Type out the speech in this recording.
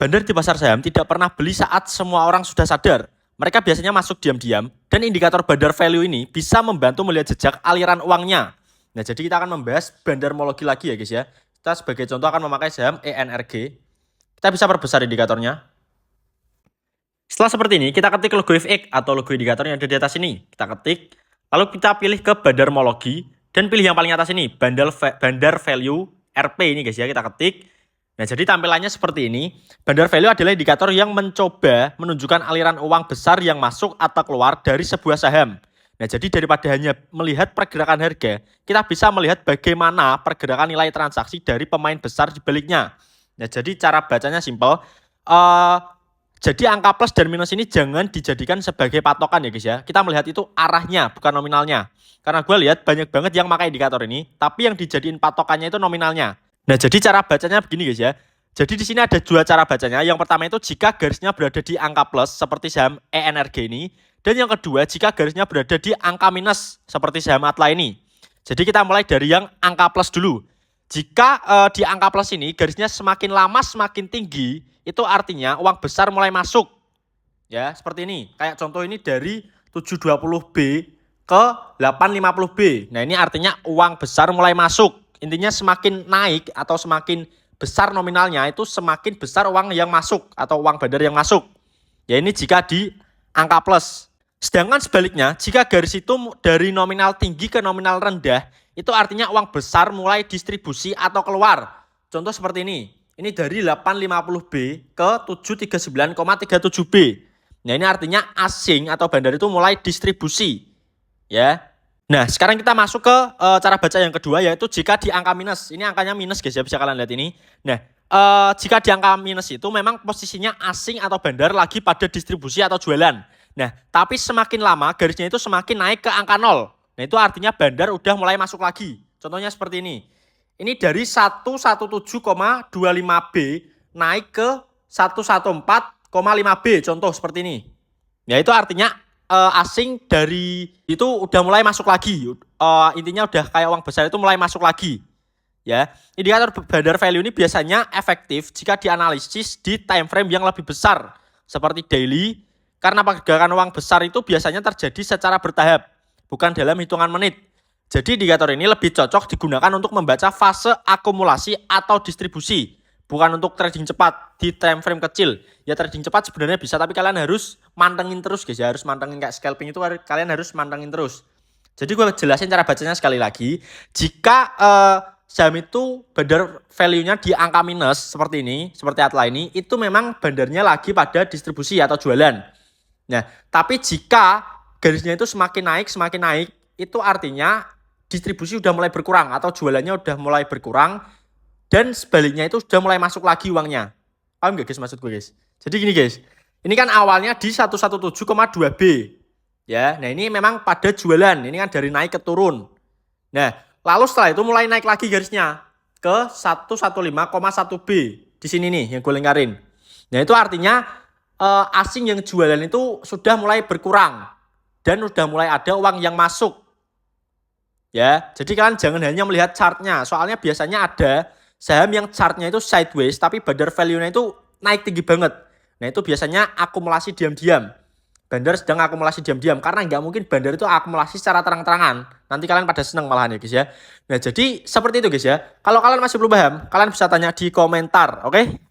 Bandar di pasar saham tidak pernah beli saat semua orang sudah sadar. Mereka biasanya masuk diam-diam, dan indikator bandar value ini bisa membantu melihat jejak aliran uangnya. Nah, jadi kita akan membahas bandarmologi lagi ya guys ya. Kita sebagai contoh akan memakai saham ENRG. Kita bisa perbesar indikatornya. Setelah seperti ini, kita ketik logo FX atau logo indikator yang ada di atas ini. Kita ketik, lalu kita pilih ke bandarmologi, dan pilih yang paling atas ini, bandar value RP ini guys ya, kita ketik. Nah, jadi tampilannya seperti ini. Bandar value adalah indikator yang mencoba menunjukkan aliran uang besar yang masuk atau keluar dari sebuah saham. Nah, jadi daripada hanya melihat pergerakan harga, kita bisa melihat bagaimana pergerakan nilai transaksi dari pemain besar di baliknya. Nah, jadi cara bacanya simpel. Jadi angka plus dan minus ini jangan dijadikan sebagai patokan ya guys ya. Kita melihat itu arahnya, bukan nominalnya. Karena gue lihat banyak banget yang pakai indikator ini, tapi yang dijadiin patokannya itu nominalnya. Nah, jadi cara bacanya begini guys ya. Jadi di sini ada dua cara bacanya. Yang pertama itu jika garisnya berada di angka plus seperti saham ENRG ini, dan yang kedua jika garisnya berada di angka minus seperti saham Atla ini. Jadi kita mulai dari yang angka plus dulu. Jika di angka plus ini garisnya semakin lama semakin tinggi, itu artinya uang besar mulai masuk. Ya, seperti ini. Kayak contoh ini dari 720B ke 850B. Nah, ini artinya uang besar mulai masuk. Intinya semakin naik atau semakin besar nominalnya itu semakin besar uang yang masuk atau uang bandar yang masuk. Ya, ini jika di angka plus. Sedangkan sebaliknya, jika garis itu dari nominal tinggi ke nominal rendah, itu artinya uang besar mulai distribusi atau keluar. Contoh seperti ini. Ini dari 850B ke 739,37B. Nah, ini artinya asing atau bandar itu mulai distribusi. Ya. Nah, sekarang kita masuk ke cara baca yang kedua, yaitu jika di angka minus. Ini angkanya minus guys ya, bisa kalian lihat ini. Nah, jika di angka minus itu memang posisinya asing atau bandar lagi pada distribusi atau jualan. Nah, tapi semakin lama garisnya itu semakin naik ke angka 0. Nah, itu artinya bandar udah mulai masuk lagi. Contohnya seperti ini. Ini dari 117,25B naik ke 114,5B. Contoh seperti ini. Ya, itu artinya asing dari itu udah mulai masuk lagi. Intinya udah kayak uang besar itu mulai masuk lagi. Ya, indikator bandar value ini biasanya efektif jika dianalisis di time frame yang lebih besar seperti daily, karena pergerakan uang besar itu biasanya terjadi secara bertahap, bukan dalam hitungan menit. Jadi indikator ini lebih cocok digunakan untuk membaca fase akumulasi atau distribusi, bukan untuk trading cepat di time frame kecil. Ya, trading cepat sebenarnya bisa, tapi kalian harus mantengin terus guys ya, harus mantengin kayak scalping itu kalian harus mantengin terus. Jadi gue jelasin cara bacanya sekali lagi. Jika saham itu bandar value-nya di angka minus seperti ini, seperti Atla ini, itu memang bandarnya lagi pada distribusi atau jualan. Nah, tapi jika garisnya itu semakin naik, itu artinya distribusi udah mulai berkurang atau jualannya udah mulai berkurang, dan sebaliknya itu sudah mulai masuk lagi uangnya. Paham gak guys maksud gue guys? Jadi gini guys, ini kan awalnya di 117,2B. Ya, nah ini memang pada jualan, ini kan dari naik ke turun. Nah, lalu setelah itu mulai naik lagi garisnya ke 115,1B. Di sini nih yang gue lingkarin. Nah, itu artinya asing yang jualan itu sudah mulai berkurang dan sudah mulai ada uang yang masuk. Ya, jadi kalian jangan hanya melihat chartnya. Soalnya biasanya ada saham yang chartnya itu sideways tapi bandar value-nya itu naik tinggi banget. Nah, itu biasanya akumulasi diam-diam. Bandar sedang akumulasi diam-diam, karena nggak mungkin bandar itu akumulasi secara terang-terangan. Nanti kalian pada seneng malahan ya guys ya. Nah, jadi seperti itu guys ya. Kalau kalian masih belum paham, kalian bisa tanya di komentar, oke?